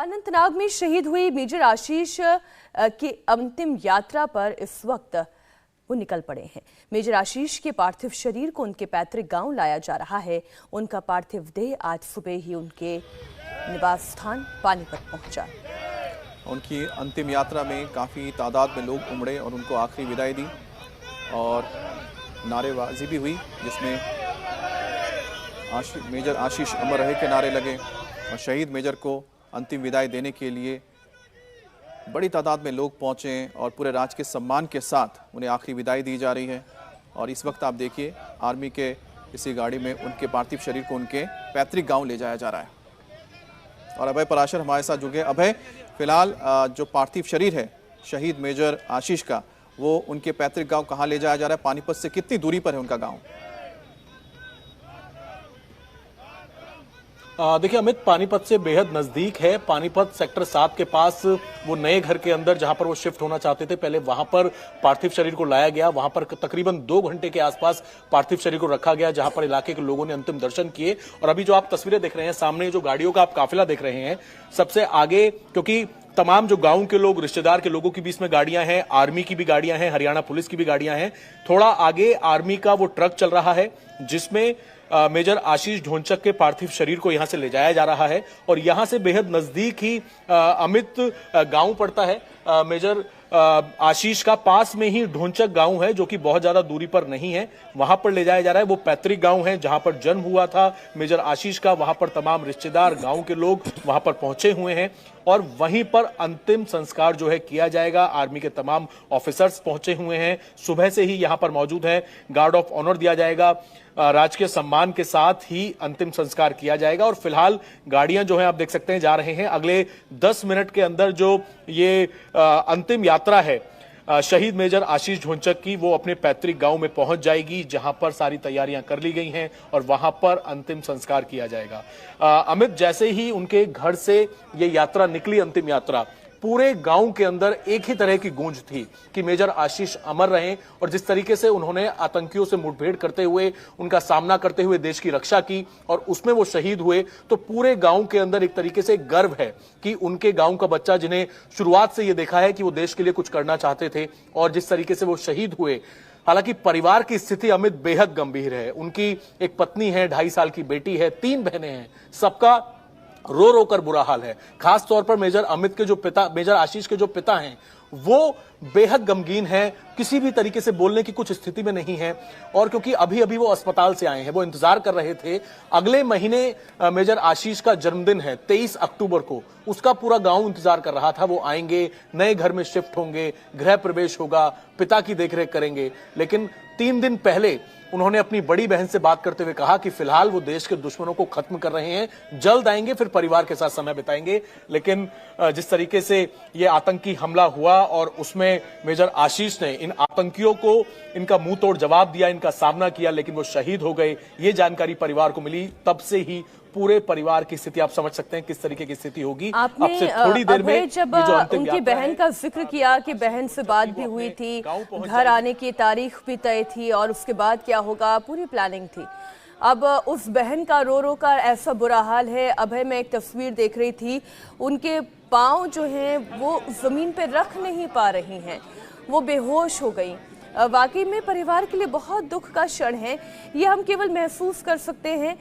अनंतनाग में शहीद हुए मेजर आशीष की अंतिम यात्रा पर इस वक्त वो निकल पड़े हैं। मेजर आशीष के पार्थिव शरीर को उनके पैतृक गांव लाया जा रहा है। उनका पार्थिव देह आज सुबह ही उनके निवास स्थान पानीपत पहुंचा। उनकी अंतिम यात्रा में काफ़ी तादाद में लोग उमड़े और उनको आखिरी विदाई दी और नारेबाजी भी हुई, जिसमें मेजर आशीष अमर रहे के नारे लगे और शहीद मेजर को अंतिम विदाई देने के लिए बड़ी तादाद में लोग पहुंचे और पूरे राज के सम्मान के साथ उन्हें आखिरी विदाई दी जा रही है। और इस वक्त आप देखिए आर्मी के इसी गाड़ी में उनके पार्थिव शरीर को उनके पैतृक गांव ले जाया जा रहा है। और अभय पराशर हमारे साथ जुड़ गए। अभय, फिलहाल जो पार्थिव शरीर है शहीद मेजर आशीष का, वो उनके पैतृक गांव कहाँ ले जाया जा रहा है? पानीपत से कितनी दूरी पर है उनका गांव? देखिए अमित, पानीपत से बेहद नजदीक है। पानीपत सेक्टर 7 के पास वो नए घर के अंदर जहां पर वो शिफ्ट होना चाहते थे, पहले वहां पर पार्थिव शरीर को लाया गया। वहां पर तकरीबन 2 घंटे के आसपास पार्थिव शरीर को रखा गया, जहां पर इलाके के लोगों ने अंतिम दर्शन किए। और अभी जो आप तस्वीरें देख रहे हैं सामने, जो गाड़ियों का आप काफिला देख रहे हैं, सबसे आगे क्योंकि तमाम जो गांव के लोग, रिश्तेदार के लोगों की भी इसमें गाड़ियां हैं, आर्मी की भी गाड़ियां हैं, हरियाणा पुलिस की भी गाड़ियां हैं। थोड़ा आगे आर्मी का वो ट्रक चल रहा है जिसमें मेजर आशीष ढोंचक के पार्थिव शरीर को यहां से ले जाया जा रहा है। और यहां से बेहद नजदीक ही अमित गांव पड़ता है मेजर आशीष का। पास में ही ढोंचक गांव है जो कि बहुत ज्यादा दूरी पर नहीं है, वहां पर ले जाया जा रहा है। वो पैतृक गांव है जहां पर जन्म हुआ था मेजर आशीष का। वहां पर तमाम रिश्तेदार, गांव के लोग वहां पर पहुंचे हुए हैं और वहीं पर अंतिम संस्कार जो है किया जाएगा। आर्मी के तमाम ऑफिसर्स पहुंचे हुए हैं, सुबह से ही यहां पर मौजूद हैं। गार्ड ऑफ ऑनर दिया जाएगा, राजकीय सम्मान के साथ ही अंतिम संस्कार किया जाएगा। और फिलहाल गाड़ियां जो हैं आप देख सकते हैं जा रहे हैं। अगले 10 मिनट के अंदर जो ये अंतिम यात्रा है शहीद मेजर आशीष ढोंचक की, वो अपने पैतृक गांव में पहुंच जाएगी, जहां पर सारी तैयारियां कर ली गई हैं और वहां पर अंतिम संस्कार किया जाएगा। अमित, जैसे ही उनके घर से ये यात्रा निकली, अंतिम यात्रा, पूरे गांव के अंदर एक ही तरह की गूंज थी कि मेजर आशीष अमर रहें। और जिस तरीके से उन्होंने आतंकियों से मुठभेड़ करते हुए, उनका सामना करते हुए देश की रक्षा की और उसमें वो शहीद हुए, तो पूरे गांव के अंदर एक तरीके से गर्व है कि उनके गांव का बच्चा, जिन्हें शुरुआत से ये देखा है कि वो देश के लिए कुछ करना चाहते थे, और जिस तरीके से वो शहीद हुए। हालांकि परिवार की स्थिति अमित बेहद गंभीर है। उनकी एक पत्नी है, 2.5 साल की बेटी है, 3 बहनें हैं, सबका रो रो कर बुरा हाल है। खास तौर पर मेजर अमित के जो पिता, मेजर आशीष के जो पिता हैं, वो बेहद गमगीन हैं, किसी भी तरीके से बोलने की कुछ स्थिति में नहीं है। और क्योंकि अभी अभी वो अस्पताल से आए हैं, वो इंतजार कर रहे थे। अगले महीने मेजर आशीष का जन्मदिन है, 23 अक्टूबर को। उसका पूरा गांव इंतजार कर रहा था। वो आएंगे, नए घर में शिफ्ट होंगे, गृह प्रवेश होगा, पिता की देखरेख करेंगे। लेकिन 3 दिन पहले उन्होंने अपनी बड़ी बहन से बात करते हुए कहा कि फिलहाल वो देश के दुश्मनों को खत्म कर रहे हैं, जल्द आएंगे, फिर परिवार के साथ समय बिताएंगे। लेकिन जिस तरीके से ये आतंकी हमला हुआ और उसमें मेजर आशीष ने इन आतंकियों को इनका मुंह तोड़ जवाब दिया, इनका सामना किया, लेकिन वो शहीद हो गए, ये जानकारी परिवार को मिली। तब से ही पूरे परिवार की स्थिति आप समझ सकते हैं किस तरीके की स्थिति होगी। आपने अब से थोड़ी देर में जब उनकी बहन का जिक्र किया कि बहन से बात भी हुई थी, घर आने की तारीख भी तय थी और उसके बाद क्या होगा, पूरी प्लानिंग थी। अब उस बहन का रो रो कर ऐसा बुरा हाल है। अभय, मैं एक तस्वीर देख रही थी, उनके पाँव जो हैं वो जमीन पे रख नहीं पा रही हैं, वो बेहोश हो गई। वाकई में परिवार के लिए बहुत दुख का क्षण है। ये हम केवल महसूस कर सकते हैं,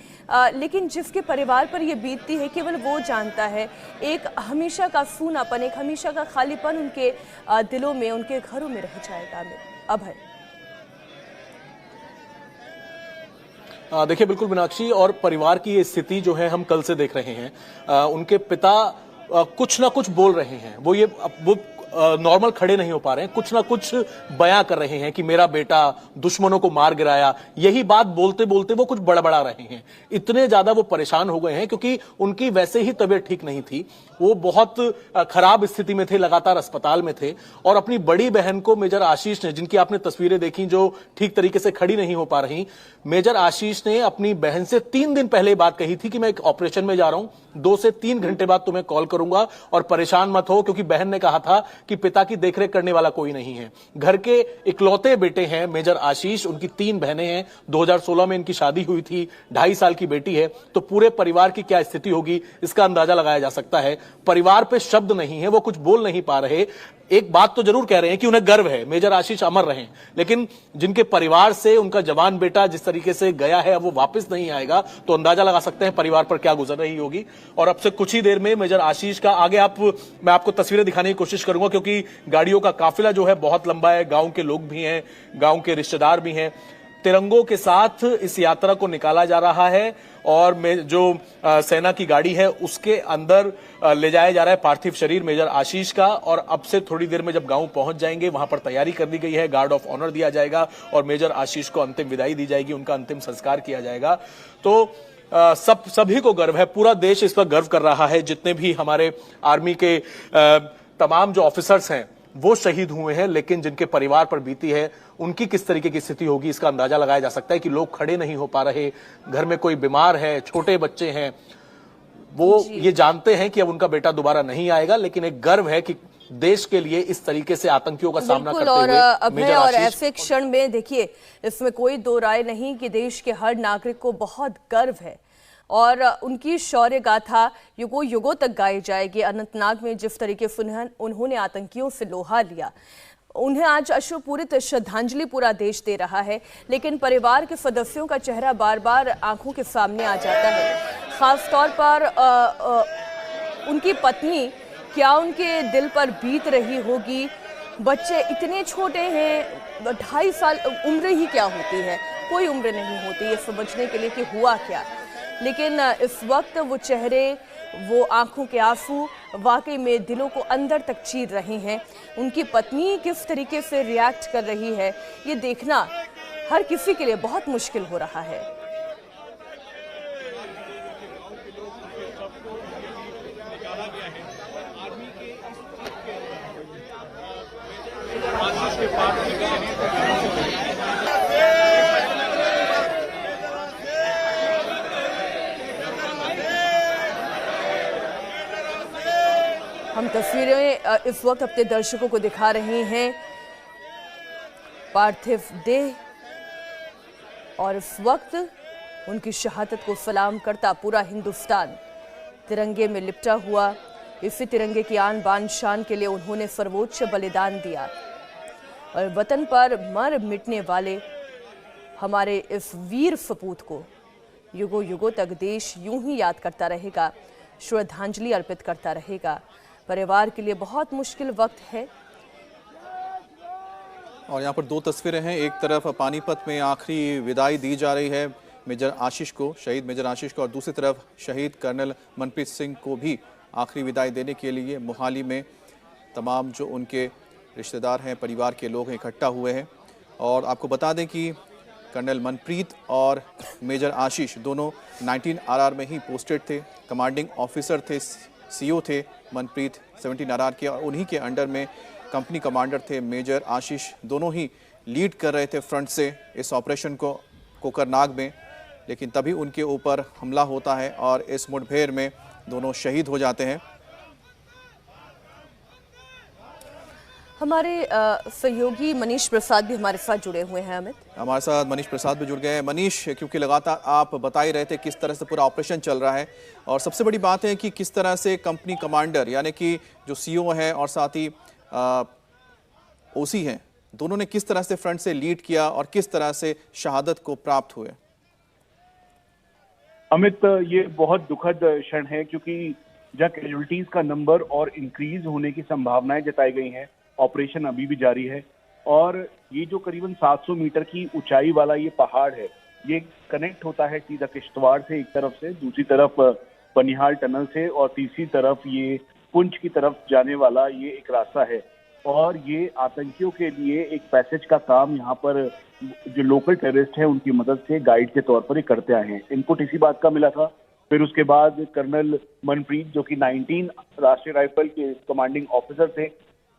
लेकिन जिसके परिवार पर ये बीतती है केवल वो जानता है। एक हमेशा का सूनापन, एक हमेशा का खालीपन उनके दिलों में, उनके घरों में रह जाएगा। अभय, देखिए बिल्कुल मीनाक्षी, और परिवार की ये स्थिति जो है हम कल से देख रहे हैं। उनके पिता कुछ ना कुछ बोल रहे हैं, वो नॉर्मल खड़े नहीं हो पा रहे हैं, कुछ ना कुछ बयां कर रहे हैं कि मेरा बेटा दुश्मनों को मार गिराया। यही बात बोलते बोलते वो कुछ बड़बड़ा रहे हैं। इतने ज्यादा वो परेशान हो गए हैं क्योंकि उनकी वैसे ही तबीयत ठीक नहीं थी, वो बहुत खराब स्थिति में थे, लगातार अस्पताल में थे। और अपनी बड़ी बहन को मेजर आशीष ने, जिनकी आपने तस्वीरें देखी जो ठीक तरीके से खड़ी नहीं हो पा रही, मेजर आशीष ने अपनी बहन से 3 दिन पहले बात कही थी कि मैं एक ऑपरेशन में जा रहा हूं, 2 से 3 घंटे बाद तुम्हें कॉल करूंगा और परेशान मत हो, क्योंकि बहन ने कहा था कि पिता की देखरेख करने वाला कोई नहीं है। घर के इकलौते बेटे हैं मेजर आशीष, उनकी 3 बहनें हैं, 2016 में इनकी शादी हुई थी, 2.5 साल की बेटी है। तो पूरे परिवार की क्या स्थिति होगी इसका अंदाजा लगाया जा सकता है। परिवार पे शब्द नहीं है, वो कुछ बोल नहीं पा रहे। एक बात तो जरूर कह रहे हैं कि उन्हें गर्व है, मेजर आशीष अमर रहे, लेकिन जिनके परिवार से उनका जवान बेटा जिस तरीके से गया है अब वो वापस नहीं आएगा, तो अंदाजा लगा सकते हैं परिवार पर क्या गुजर रही होगी। और अब से कुछ ही देर में मेजर आशीष का आगे मैं आपको तस्वीरें दिखाने की कोशिश करूंगा, क्योंकि गाड़ियों का काफिला जो है बहुत लंबा है, गांव के लोग भी हैं, गांव के रिश्तेदार भी हैं। तिरंगों के साथ इस यात्रा को निकाला जा रहा है और जो सेना की गाड़ी है उसके अंदर ले जाया जा रहा है पार्थिव शरीर मेजर आशीष का। और अब से थोड़ी देर में जब गांव पहुंच जाएंगे वहां पर तैयारी कर दी गई है, गार्ड ऑफ ऑनर दिया जाएगा और मेजर आशीष को अंतिम विदाई दी जाएगी, उनका अंतिम संस्कार किया जाएगा। तो सभी को गर्व है, पूरा देश इस पर गर्व कर रहा है। जितने भी हमारे आर्मी के तमाम जो ऑफिसर्स हैं वो शहीद हुए हैं, लेकिन जिनके परिवार पर बीती है उनकी किस तरीके की स्थिति होगी इसका अंदाजा लगाया जा सकता है कि लोग खड़े नहीं हो पा रहे, घर में कोई बीमार है, छोटे बच्चे हैं, वो ये जानते हैं कि अब उनका बेटा दोबारा नहीं आएगा, लेकिन एक गर्व है कि देश के लिए इस तरीके से आतंकियों का सामना करते हुए मेजर और आशीष। ऐसे क्षण में देखिए, इसमें कोई दो राय नहीं कि देश के हर नागरिक को बहुत गर्व है और उनकी शौर्य गाथा युगों युगों तक गाई जाएगी। अनंतनाग में जिस तरीके से उन्होंने आतंकियों से लोहा लिया, उन्हें आज अश्रुपूरित श्रद्धांजलि पूरा देश दे रहा है, लेकिन परिवार के सदस्यों का चेहरा बार बार आंखों के सामने आ जाता है। खासतौर पर उनकी पत्नी, क्या उनके दिल पर बीत रही होगी। बच्चे इतने छोटे हैं, 2.5 साल उम्र ही क्या होती है, कोई उम्र नहीं होती ये समझने के लिए कि हुआ क्या। लेकिन इस वक्त वो चेहरे, वो आंखों के आंसू वाकई में दिलों को अंदर तक चीर रहे हैं। उनकी पत्नी किस तरीके से रिएक्ट कर रही है ये देखना हर किसी के लिए बहुत मुश्किल हो रहा है। हम तस्वीरें इस वक्त अपने दर्शकों को दिखा रहे हैं पार्थिव देह, और इस वक्त उनकी शहादत को सलाम करता पूरा हिंदुस्तान तिरंगे में लिपटा हुआ। इसी तिरंगे की आन बान शान के लिए उन्होंने सर्वोच्च बलिदान दिया और वतन पर मर मिटने वाले हमारे इस वीर सपूत को युगों युगों तक देश यूं ही याद करता रहेगा, श्रद्धांजलि अर्पित करता रहेगा। परिवार के लिए बहुत मुश्किल वक्त है। और यहाँ पर 2 तस्वीरें हैं, एक तरफ पानीपत में आखिरी विदाई दी जा रही है मेजर आशीष को, शहीद मेजर आशीष को, और दूसरी तरफ शहीद कर्नल मनप्रीत सिंह को भी आखिरी विदाई देने के लिए मोहाली में तमाम जो उनके रिश्तेदार हैं, परिवार के लोग इकट्ठा हुए हैं। और आपको बता दें कि कर्नल मनप्रीत और मेजर आशीष दोनों 19 RR में ही पोस्टेड थे, कमांडिंग ऑफिसर थे, CO थे मनप्रीत 17 RR के, और उन्हीं के अंडर में कंपनी कमांडर थे मेजर आशीष। दोनों ही लीड कर रहे थे फ्रंट से इस ऑपरेशन को कोकरनाग में, लेकिन तभी उनके ऊपर हमला होता है और इस मुठभेड़ में दोनों शहीद हो जाते हैं। हमारे सहयोगी मनीष प्रसाद भी हमारे साथ जुड़े हुए हैं। अमित, हमारे साथ मनीष प्रसाद भी जुड़ गए हैं। मनीष, क्योंकि लगातार आप बता ही रहे थे किस तरह से पूरा ऑपरेशन चल रहा है, और सबसे बड़ी बात है कि किस तरह से कंपनी कमांडर यानी कि जो CO है और साथ ही OC हैं, दोनों ने किस तरह से फ्रंट से लीड किया और किस तरह से शहादत को प्राप्त हुए। अमित, ये बहुत दुखद क्षण है क्योंकि जहां कैजुअल्टीज का नंबर और इंक्रीज होने की संभावनाएं जताई गई हैं, ऑपरेशन अभी भी जारी है। और ये जो करीबन 700 मीटर की ऊंचाई वाला ये पहाड़ है, ये कनेक्ट होता है सीधा किश्तवाड़ से एक तरफ से, दूसरी तरफ बनिहाल टनल से, और तीसरी तरफ ये पुंछ की तरफ जाने वाला ये एक रास्ता है। और ये आतंकियों के लिए एक पैसेज का काम यहाँ पर जो लोकल टेररिस्ट हैं उनकी मदद से गाइड के तौर पर ही करते आए हैं। इनपुट इसी बात का मिला था। फिर उसके बाद कर्नल मनप्रीत, जो कि 19 राष्ट्रीय राइफल के कमांडिंग ऑफिसर थे,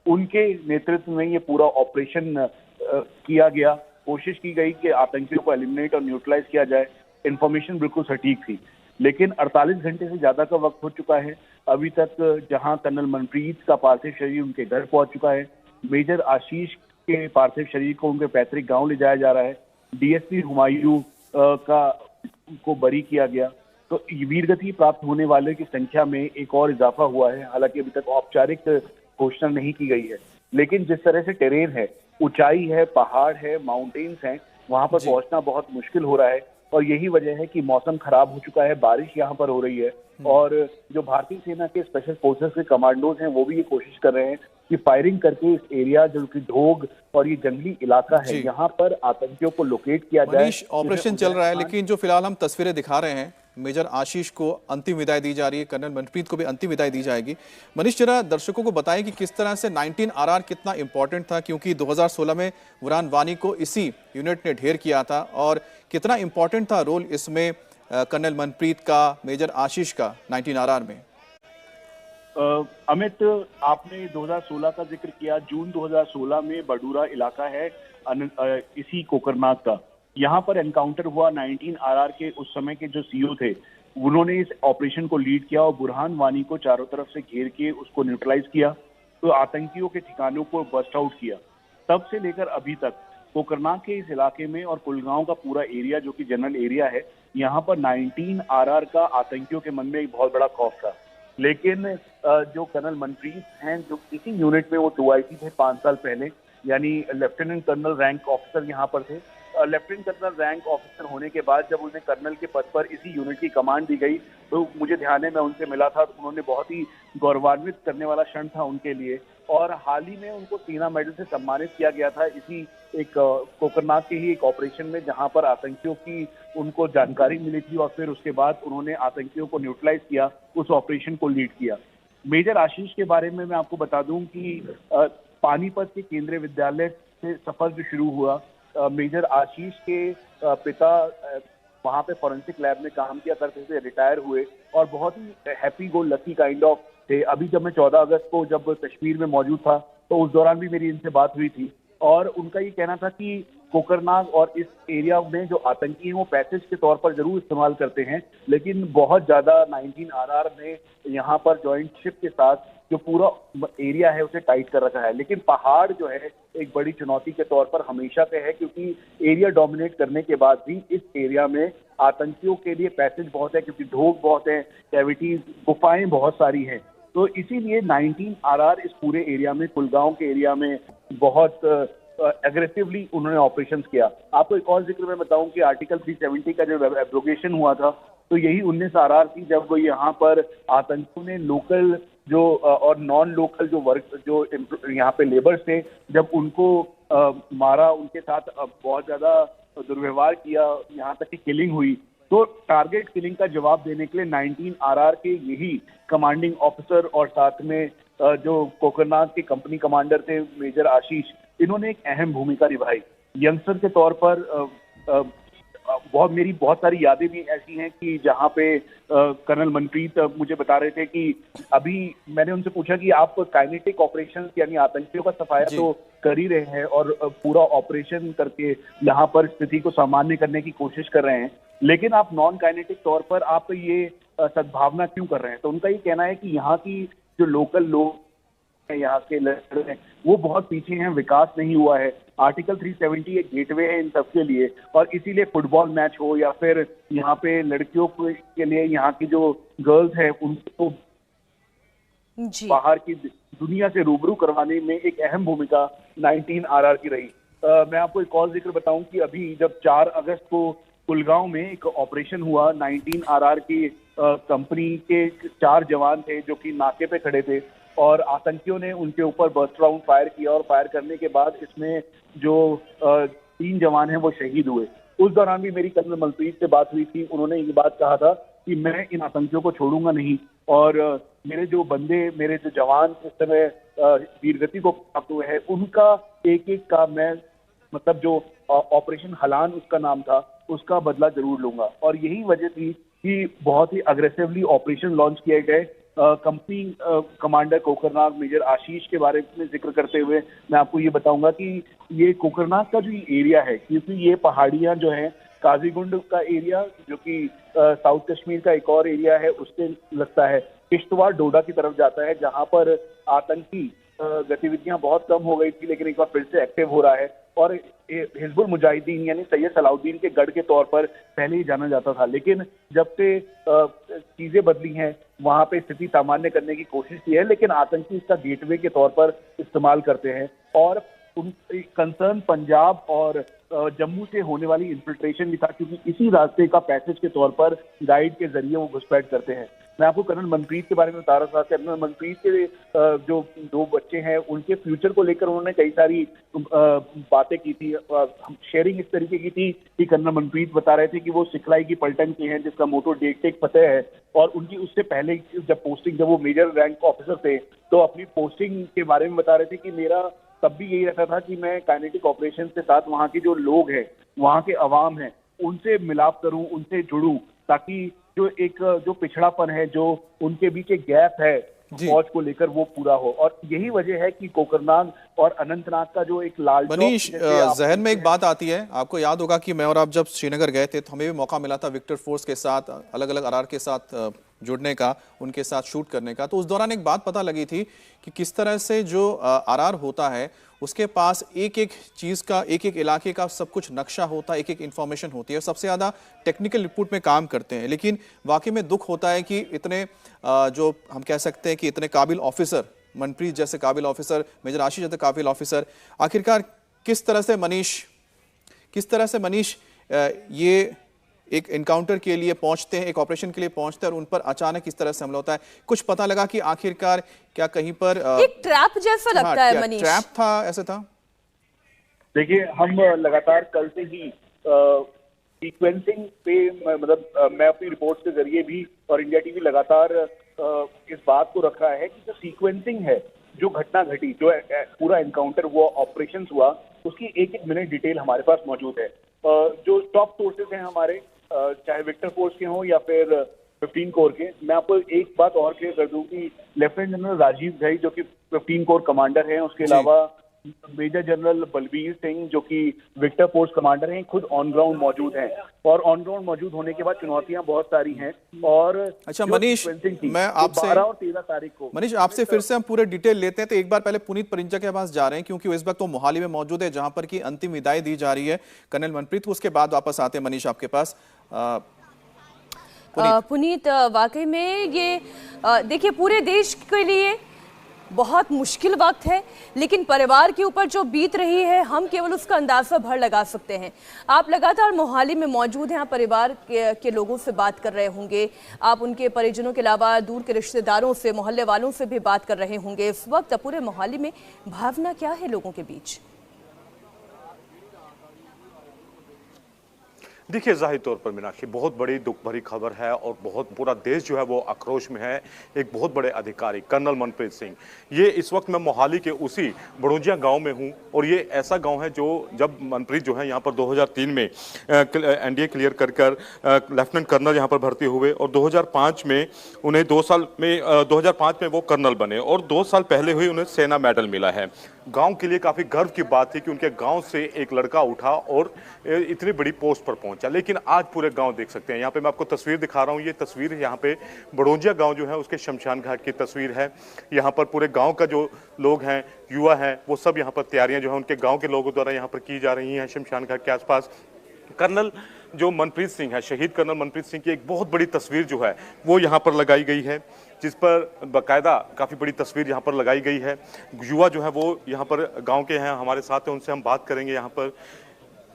उनके नेतृत्व में ये पूरा ऑपरेशन किया गया। कोशिश की गई कि आतंकियों को एलिमिनेट और न्यूट्रलाइज किया जाए। इंफॉर्मेशन बिल्कुल सटीक थी, लेकिन 48 घंटे से ज्यादा का वक्त हो चुका है। अभी तक जहां कर्नल मनप्रीत का पार्थिव शरीर उनके घर पहुंच चुका है, मेजर आशीष के पार्थिव शरीर को उनके पैतृक गांव ले जाया जा रहा है, डीएसपी हुमायूं को बरी किया गया। तो वीरगति प्राप्त होने वाले की संख्या में एक और इजाफा हुआ है। हालांकि अभी तक औपचारिक घोषणा नहीं की गई है, लेकिन जिस तरह से टेरेन है, ऊंचाई है, पहाड़ है, माउंटेन्स हैं, वहां पर पहुंचना बहुत मुश्किल हो रहा है। और यही वजह है कि मौसम खराब हो चुका है, बारिश यहाँ पर हो रही है। और जो भारतीय सेना के स्पेशल फोर्सेस के कमांडोज हैं, वो भी ये कोशिश कर रहे हैं कि फायरिंग करके इस एरिया जो कि ढोग और ये जंगली इलाका है, यहाँ पर आतंकियों को लोकेट किया जाए। ऑपरेशन चल रहा है, लेकिन जो फिलहाल हम तस्वीरें दिखा रहे हैं, मेजर आशीष को अंतिम विदाई दी जा रही है, कर्नल मनप्रीत को भी अंतिम विदाई दी जाएगी। मनीष, जरा दर्शकों को बताएं कि किस तरह से 19 RR कितना इंपॉर्टेंट था, क्योंकि 2016 में बुरहान वानी को इसी यूनिट ने ढेर किया था, और कितना इंपॉर्टेंट था रोल इसमें कर्नल मनप्रीत का, मेजर आशीष का 19 RR में। अमित, आपने 2016 का जिक्र किया। जून 2016 में बडूरा इलाका है इसी कोकरनाग का, यहाँ पर एनकाउंटर हुआ। 19 RR के उस समय के जो सीओ थे, उन्होंने इस ऑपरेशन को लीड किया और बुरहान वानी को चारों तरफ से घेर के उसको न्यूट्रलाइज किया, तो आतंकियों के ठिकानों को बस्ट आउट किया। तब से लेकर अभी तक कोकरनाग के इस इलाके में और कुलगांव का पूरा एरिया जो कि जनरल एरिया है, यहाँ पर 19 RR का आतंकियों के मन में एक बहुत बड़ा खौफ था। लेकिन जो कर्नल मनप्रीत हैं, जो इसी यूनिट में वो 2IC थे 5 साल पहले, यानी लेफ्टिनेंट कर्नल रैंक ऑफिसर यहाँ पर थे। लेफ्टिनेंट कर्नल रैंक ऑफिसर होने के बाद जब उन्हें कर्नल के पद पर इसी यूनिट की कमांड दी गई, तो मुझे ध्यान है, मैं उनसे मिला था, तो उन्होंने बहुत ही गौरवान्वित करने वाला क्षण था उनके लिए। और हाल ही में उनको सेना मेडल से सम्मानित किया गया था इसी एक कोकरनाग के ही एक ऑपरेशन में, जहां पर आतंकियों की उनको जानकारी मिली थी और फिर उसके बाद उन्होंने आतंकियों को न्यूट्रलाइज किया, उस ऑपरेशन को लीड किया। मेजर आशीष के बारे में मैं आपको बता दूं कि पानीपत के केंद्रीय विद्यालय से सफर जो शुरू हुआ, मेजर आशीष के पिता वहां पे फॉरेंसिक लैब में काम किया करते थे, रिटायर हुए और बहुत ही happy go lucky kind of थे। अभी जब मैं 14 अगस्त को जब कश्मीर में मौजूद था, तो उस दौरान भी मेरी इनसे बात हुई थी और उनका ये कहना था कि कोकरनाग और इस एरिया में जो आतंकी हैं वो पैसेज के तौर पर जरूर इस्तेमाल करते हैं, लेकिन बहुत ज्यादा 19 RR ने यहाँ पर जॉइंट शिप के साथ जो पूरा एरिया है उसे टाइट कर रखा है। लेकिन पहाड़ जो है एक बड़ी चुनौती के तौर पर हमेशा से है, क्योंकि एरिया डोमिनेट करने के बाद भी इस एरिया में आतंकियों के लिए पैसेज बहुत है, क्योंकि ढोक बहुत है, कैविटीज, गुफाएं बहुत सारी हैं। तो इसीलिए 19 RR इस पूरे एरिया में, कुलगांव के एरिया में बहुत एग्रेसिवली उन्होंने ऑपरेशंस किया। आपको एक और जिक्र मैं बताऊं कि आर्टिकल 370 का जब एब्रोगेशन हुआ था, तो यही 19 RR थी, जब वो यहाँ पर आतंकियों ने लोकल जो और नॉन लोकल जो वर्क जो यहाँ पे लेबर्स थे, जब उनको मारा, उनके साथ बहुत ज्यादा दुर्व्यवहार किया, यहाँ तक कि किलिंग हुई। तो टारगेट किलिंग का जवाब देने के लिए 19 RR के यही कमांडिंग ऑफिसर और साथ में जो कोकरनाग के कंपनी कमांडर थे मेजर आशीष, इन्होंने एक अहम भूमिका निभाई। यंगस्टर के तौर पर मेरी बहुत सारी यादें भी ऐसी हैं कि जहाँ पे कर्नल मनप्रीत मुझे बता रहे थे कि अभी मैंने उनसे पूछा कि आप काइनेटिक ऑपरेशन यानी आतंकियों का सफाया तो कर ही रहे हैं और पूरा ऑपरेशन करके यहाँ पर स्थिति को सामान्य करने की कोशिश कर रहे हैं, लेकिन आप नॉन काइनेटिक तौर पर आप ये सद्भावना क्यों कर रहे हैं? तो उनका ये कहना है कि यहाँ की जो लोकल लोग यहाँ के लड़के हैं वो बहुत पीछे हैं, विकास नहीं हुआ है। आर्टिकल 370 एक गेटवे है इन सबके लिए, और इसीलिए फुटबॉल मैच हो या फिर यहाँ पे लड़कियों के लिए यहाँ की जो गर्ल्स हैं उनको बाहर की दुनिया से रूबरू करवाने में एक अहम भूमिका 19 RR की रही। मैं आपको एक और जिक्र बताऊं कि अभी जब 4 अगस्त को कुलगांव में एक ऑपरेशन हुआ, 19 RR की कंपनी के 4 जवान थे जो कि नाके पे खड़े थे और आतंकियों ने उनके ऊपर बर्स्ट राउंड फायर किया और फायर करने के बाद इसमें जो 3 जवान हैं वो शहीद हुए। उस दौरान भी मेरी कर्नल मनप्रीत से बात हुई थी, उन्होंने ये बात कहा था कि मैं इन आतंकियों को छोड़ूंगा नहीं और मेरे जो बंदे, मेरे जो जवान इस समय वीरगति को प्राप्त हुए हैं, उनका एक एक का मैं मतलब जो ऑपरेशन हलान उसका नाम था, उसका बदला जरूर लूंगा। और यही वजह थी कि बहुत ही अग्रेसिवली ऑपरेशन लॉन्च किए गए। कंपनी कमांडर कोकरनाग मेजर आशीष के बारे में जिक्र करते हुए मैं आपको ये बताऊंगा कि ये कोकरनाग का जो एरिया है, क्योंकि ये पहाड़ियां जो हैं काजीगुंड का एरिया जो कि साउथ कश्मीर का एक और एरिया है उससे लगता है, किश्तवाड़ डोडा की तरफ जाता है, जहां पर आतंकी गतिविधियां बहुत कम हो गई थी लेकिन एक बार फिर से एक्टिव हो रहा है। और हिजबुल मुजाहिदीन यानी सैयद सलाउद्दीन के गढ़ के तौर पर पहले ही जाना जाता था, लेकिन जब से चीजें बदली हैं वहां पे स्थिति सामान्य करने की कोशिश की है, लेकिन आतंकी इसका गेटवे के तौर पर इस्तेमाल करते हैं। और कंसर्न पंजाब और जम्मू से होने वाली इन्फिल्ट्रेशन भी था, क्योंकि इसी रास्ते का पैसेज के तौर पर गाइड के जरिए वो घुसपैठ करते हैं। मैं आपको कर्नल मनप्रीत के बारे में बता रहा था। कर्नल मनप्रीत के जो 2 बच्चे हैं उनके फ्यूचर को लेकर उन्होंने कई सारी बातें की थी, शेयरिंग इस तरीके की थी कि कर्नल मनप्रीत बता रहे थे कि वो सिखलाई की पलटन के हैं जिसका मोटो डेक टेक फतेह है, और उनकी उससे पहले जब वो मेजर रैंक ऑफिसर थे तो अपनी पोस्टिंग के बारे में बता रहे थे कि मेरा तब भी यही रहता था कि मैं काइनेटिक ऑपरेशन के साथ वहाँ के जो लोग हैं, वहाँ के अवाम हैं, उनसे मिलाप करूं, उनसे जुड़ूं, ताकि जो पिछड़ापन है, जो उनके बीच एक गैप है फौज को लेकर, वो पूरा हो। और यही वजह है कि कोकरनाग और अनंतनाग का जो एक लाल मनीष, जहन में एक बात आती है, आपको याद होगा कि मैं और आप जब श्रीनगर गए थे तो हमें भी मौका मिला था विक्टर फोर्स के साथ, अलग अलग आरआर के साथ जुड़ने का, उनके साथ शूट करने का। तो उस दौरान एक बात पता लगी थी कि किस तरह से जो आरआर होता है उसके पास एक एक चीज़ का, एक एक इलाके का सब कुछ नक्शा होता है, एक एक इन्फॉर्मेशन होती है, सबसे ज़्यादा टेक्निकल रिपोर्ट में काम करते हैं। लेकिन वाकई में दुख होता है कि इतने जो हम कह सकते हैं कि इतने काबिल ऑफिसर, मनप्रीत जैसे काबिल ऑफिसर, मेजर आशीष जैसे काबिल ऑफिसर, आखिरकार किस तरह से मनीष ये एक एनकाउंटर के लिए पहुंचते हैं, एक ऑपरेशन के लिए पहुंचते हैं और उन पर अचानक इस तरह से हमला होता है। कुछ पता लगा कि आखिरकार क्या कहीं पर एक ट्रैप जैसा लगता है मनीष? ट्रैप था, ऐसा था? देखिए, हम लगातार कल से ही सीक्वेंसिंग पे, मतलब मैं अपनी रिपोर्ट्स के जरिए भी और इंडिया टीवी लगातार इस बात को रखा है कि जो सीक्वेंसिंग है, जो घटना घटी, जो पूरा एनकाउंटर हुआ, ऑपरेशन हुआ, उसकी एक एक मिनट डिटेल हमारे पास मौजूद है। जो टॉप सोर्सेज हैं हमारे, चाहे विक्टर फोर्स के हों या फिर 15 कोर के, मैं आपको एक बात और क्लियर कर दूं कि लेफ्टिनेंट जनरल राजीव घई जो कि 15 कोर कमांडर हैं, उसके अलावा मेजर जनरल बलबीर सिंह जो कि विक्टर फोर्स कमांडर हैं, खुद ऑन ग्राउंड मौजूद हैं। और ऑन ग्राउंड मौजूद होने के बाद चुनौतियां बहुत सारी हैं। और अच्छा मनीष, मैं आपसे 12 और 13 तारीख को मनीष आपसे फिर से हम पूरे डिटेल लेते हैं। तो एक बार पहले पुनीत परिंजा के पास जा रहे हैं क्योंकि वो इस वक्त वो मोहाली में मौजूद है जहां पर की अंतिम विदाई दी जा रही है कर्नल मनप्रीत। उसके बाद वापस आते हैं मनीष आपके पास। पुनीत, वाकई में ये देखिए पूरे देश के लिए बहुत मुश्किल वक्त है, लेकिन परिवार के ऊपर जो बीत रही है हम केवल उसका अंदाजा भर लगा सकते हैं। आप लगातार मोहाली में मौजूद हैं, आप परिवार के लोगों से बात कर रहे होंगे, आप उनके परिजनों के अलावा दूर के रिश्तेदारों से, मोहल्ले वालों से भी बात कर रहे होंगे। इस वक्त पूरे मोहाली में भावना क्या है लोगों के बीच? देखिए, जाहिर तौर पर मीनाक्षी, बहुत बड़ी दुख भरी खबर है और बहुत पूरा देश जो है वो आक्रोश में है। एक बहुत बड़े अधिकारी कर्नल मनप्रीत सिंह, ये इस वक्त मैं मोहाली के उसी बड़ोजिया गांव में हूं और ये ऐसा गांव है जो जब मनप्रीत जो है यहाँ पर 2003 में एनडीए क्लियर कर लेफ्टिनेंट कर्नल यहाँ पर भर्ती हुए और 2005 में उन्हें 2005 में वो कर्नल बने और 2 साल पहले हुई उन्हें सेना मेडल मिला है। गांव के लिए काफी गर्व की बात थी कि उनके गांव से एक लड़का उठा और इतनी बड़ी पोस्ट पर पहुंचा। लेकिन आज पूरे गांव देख सकते हैं, यहाँ पे मैं आपको तस्वीर दिखा रहा हूँ, ये तस्वीर यहाँ पे बड़ोजिया गांव जो है उसके शमशान घाट की तस्वीर है। यहाँ पर पूरे गांव का जो लोग हैं, युवा हैं, वो सब यहाँ पर तैयारियां जो है उनके गाँव के लोगों द्वारा यहाँ पर की जा रही हैं शमशान घाट के आसपास। कर्नल जो मनप्रीत सिंह है, शहीद कर्नल मनप्रीत सिंह की एक बहुत बड़ी तस्वीर जो है वो यहाँ पर लगाई गई है, जिस पर बाकायदा काफ़ी बड़ी तस्वीर यहाँ पर लगाई गई है। युवा जो है वो यहाँ पर गांव के हैं, हमारे साथ हैं, उनसे हम बात करेंगे। यहाँ पर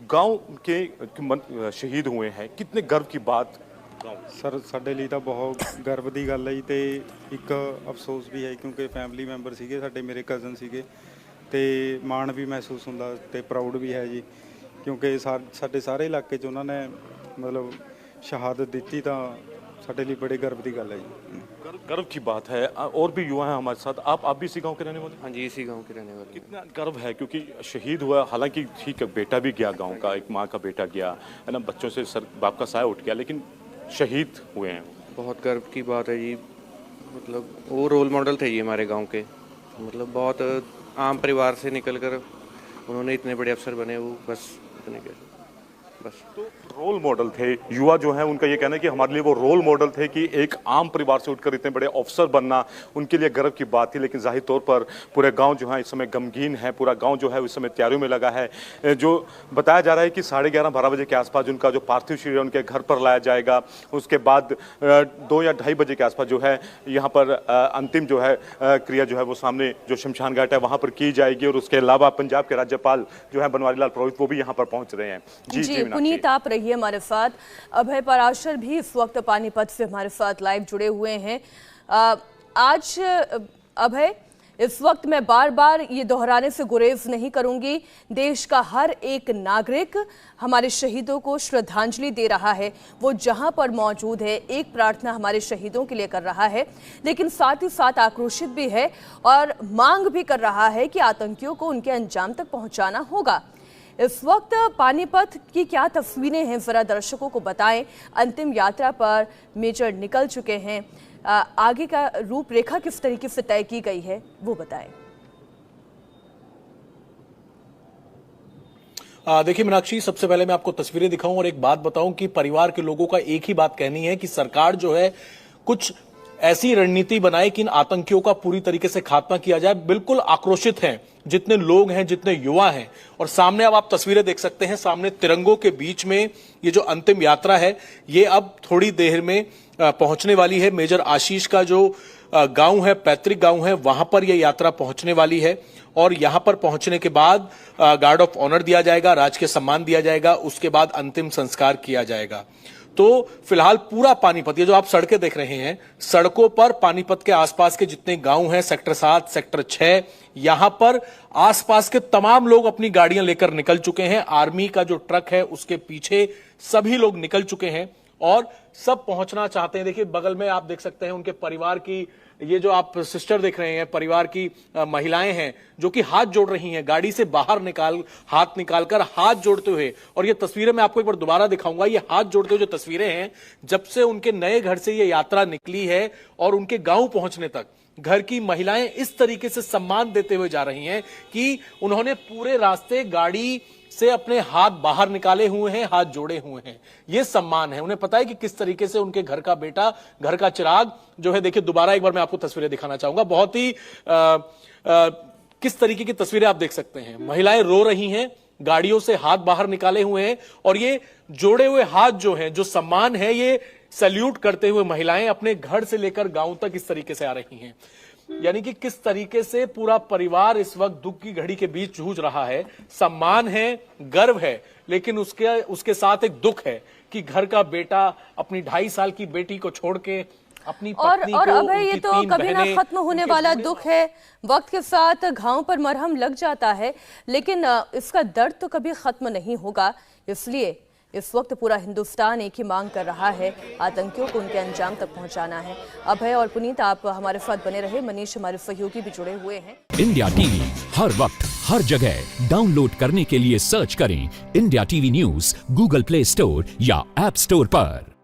गांव के शहीद हुए हैं, कितने गर्व की बात। सर ਸਾਡੇ ਲਈ ਤਾਂ ਬਹੁਤ गर्व ਦੀ ਗੱਲ ਹੈ ਜੀ ਤੇ ਇੱਕ ਅਫਸੋਸ ਵੀ ਹੈ ਕਿਉਂਕਿ ਫੈਮਿਲੀ ਮੈਂਬਰ ਸੀਗੇ ਸਾਡੇ, ਮੇਰੇ ਕਜ਼ਨ ਸੀਗੇ ਤੇ ਮਾਣ ਵੀ ਮਹਿਸੂਸ ਹੁੰਦਾ ਤੇ ਪ੍ਰਾਊਡ ਵੀ ਹੈ ਜੀ ਕਿਉਂਕਿ ਸਾਡੇ ਸਾਰੇ ਇਲਾਕੇ 'ਚ ਉਹਨਾਂ ਨੇ मतलब शहादत दी ਤਾਂ ਸਾਡੇ ਲਈ बड़े गर्व की गल है जी। गर्व की बात है। और भी युवा हैं हमारे साथ। आप भी इसी गांव के रहने वाले? हाँ जी, इसी गांव के रहने वाले। कितना गर्व है क्योंकि शहीद हुआ, हालांकि ठीक है बेटा भी गया गांव का, एक माँ का बेटा गया है ना, बच्चों से सर बाप का साया उठ गया, लेकिन शहीद हुए हैं। बहुत गर्व की बात है जी, मतलब वो रोल मॉडल थे जी हमारे गाँव के, मतलब बहुत आम परिवार से निकल कर उन्होंने इतने बड़े अफसर बने, वो बस इतने के। बस। तो रोल मॉडल थे, युवा जो है उनका ये कहना है कि हमारे लिए वो रोल मॉडल थे कि एक आम परिवार से उठकर इतने बड़े अफसर बनना उनके लिए गर्व की बात थी। लेकिन जाहिर तौर पर पूरे गांव जो है इस समय गमगीन है, पूरा गांव जो है इस समय तैयारियों में लगा है। जो बताया जा रहा है कि 11:30-12 बजे के आसपास उनका जो पार्थिव शरीर उनके घर पर लाया जाएगा। उसके बाद 2 या 2:30 बजे के आसपास जो है यहाँ पर अंतिम जो है क्रिया जो है वो सामने जो शमशान घाट है वहां पर की जाएगी। और उसके अलावा पंजाब के राज्यपाल जो है बनवारी लाल पुरोहित वो भी यहाँ पर पहुंच रहे हैं। जी पुनीत, आप रहिए हमारे साथ। अभय पराशर भी इस वक्त पानीपत से हमारे साथ लाइव जुड़े हुए हैं। आज अभय, इस वक्त मैं बार बार ये दोहराने से गुरेज नहीं करूंगी, देश का हर एक नागरिक हमारे शहीदों को श्रद्धांजलि दे रहा है। वो जहां पर मौजूद है एक प्रार्थना हमारे शहीदों के लिए कर रहा है, लेकिन साथ ही साथ आक्रोशित भी है और मांग भी कर रहा है कि आतंकियों को उनके अंजाम तक पहुंचाना होगा। इस वक्त पानीपत की क्या तस्वीरें हैं, जरा दर्शकों को बताएं। अंतिम यात्रा पर मेजर निकल चुके हैं, आगे का रूपरेखा किस तरीके से तय की गई है वो बताएं। देखिए मीनाक्षी, सबसे पहले मैं आपको तस्वीरें दिखाऊं और एक बात बताऊं कि परिवार के लोगों का एक ही बात कहनी है कि सरकार जो है कुछ ऐसी रणनीति बनाए कि इन आतंकियों का पूरी तरीके से खात्मा किया जाए। बिल्कुल आक्रोशित हैं जितने लोग हैं, जितने युवा हैं। और सामने अब आप तस्वीरें देख सकते हैं, सामने तिरंगों के बीच में ये जो अंतिम यात्रा है ये अब थोड़ी देर में पहुंचने वाली है। मेजर आशीष का जो गांव है, पैतृक गांव है, वहां पर यह यात्रा पहुंचने वाली है। और यहां पर पहुंचने के बाद गार्ड ऑफ ऑनर दिया जाएगा, राजकीय सम्मान दिया जाएगा, उसके बाद अंतिम संस्कार किया जाएगा। तो फिलहाल पूरा पानीपत, ये जो आप सड़कें देख रहे हैं, सड़कों पर पानीपत के आसपास के जितने गांव हैं, सेक्टर 7, सेक्टर 6, यहां पर आसपास के तमाम लोग अपनी गाड़ियां लेकर निकल चुके हैं। आर्मी का जो ट्रक है उसके पीछे सभी लोग निकल चुके हैं और सब पहुंचना चाहते हैं। देखिए बगल में आप देख सकते हैं उनके परिवार की, ये जो आप सिस्टर देख रहे हैं, परिवार की महिलाएं हैं जो कि हाथ जोड़ रही हैं, गाड़ी से बाहर हाथ निकालकर हाथ जोड़ते हुए। और ये तस्वीरें मैं आपको एक बार दोबारा दिखाऊंगा। ये हाथ जोड़ते हुए जो तस्वीरें हैं, जब से उनके नए घर से ये यात्रा निकली है और उनके गांव पहुंचने तक घर की महिलाएं इस तरीके से सम्मान देते हुए जा रही हैं कि उन्होंने पूरे रास्ते गाड़ी से अपने हाथ बाहर निकाले हुए हैं, हाथ जोड़े हुए हैं। ये सम्मान है, उन्हें पता है कि किस तरीके से उनके घर का बेटा, घर का चिराग जो है। देखिए दोबारा एक बार मैं आपको तस्वीरें दिखाना चाहूंगा। बहुत ही किस तरीके की तस्वीरें आप देख सकते हैं। महिलाएं रो रही हैं, गाड़ियों से हाथ बाहर निकाले हुए हैं और ये जोड़े हुए हाथ जो हैं, जो सम्मान है, ये सैल्यूट करते हुए महिलाएं अपने घर से लेकर गांव तक इस तरीके से आ रही हैं। यानी कि किस तरीके से पूरा परिवार इस वक्त दुख की घड़ी के बीच जूझ रहा है। सम्मान है, गर्व है, लेकिन उसके साथ एक दुख है कि घर का बेटा अपनी 2.5 साल की बेटी को छोड़ के अपनी पत्नी और को, अभय, ये तो कभी ना खत्म होने वाला दुख है। वक्त के साथ घाव पर मरहम लग जाता है, लेकिन इसका दर्द तो कभी खत्म नहीं होगा। इसलिए इस वक्त पूरा हिंदुस्तान एक ही मांग कर रहा है, आतंकियों को उनके अंजाम तक पहुंचाना है। अभय और पुनीत, आप हमारे साथ बने रहे। मनीष हमारे सहयोगी भी जुड़े हुए हैं। इंडिया टीवी हर वक्त हर जगह डाउनलोड करने के लिए सर्च करें India TV news Google play store या ऐप स्टोर पर।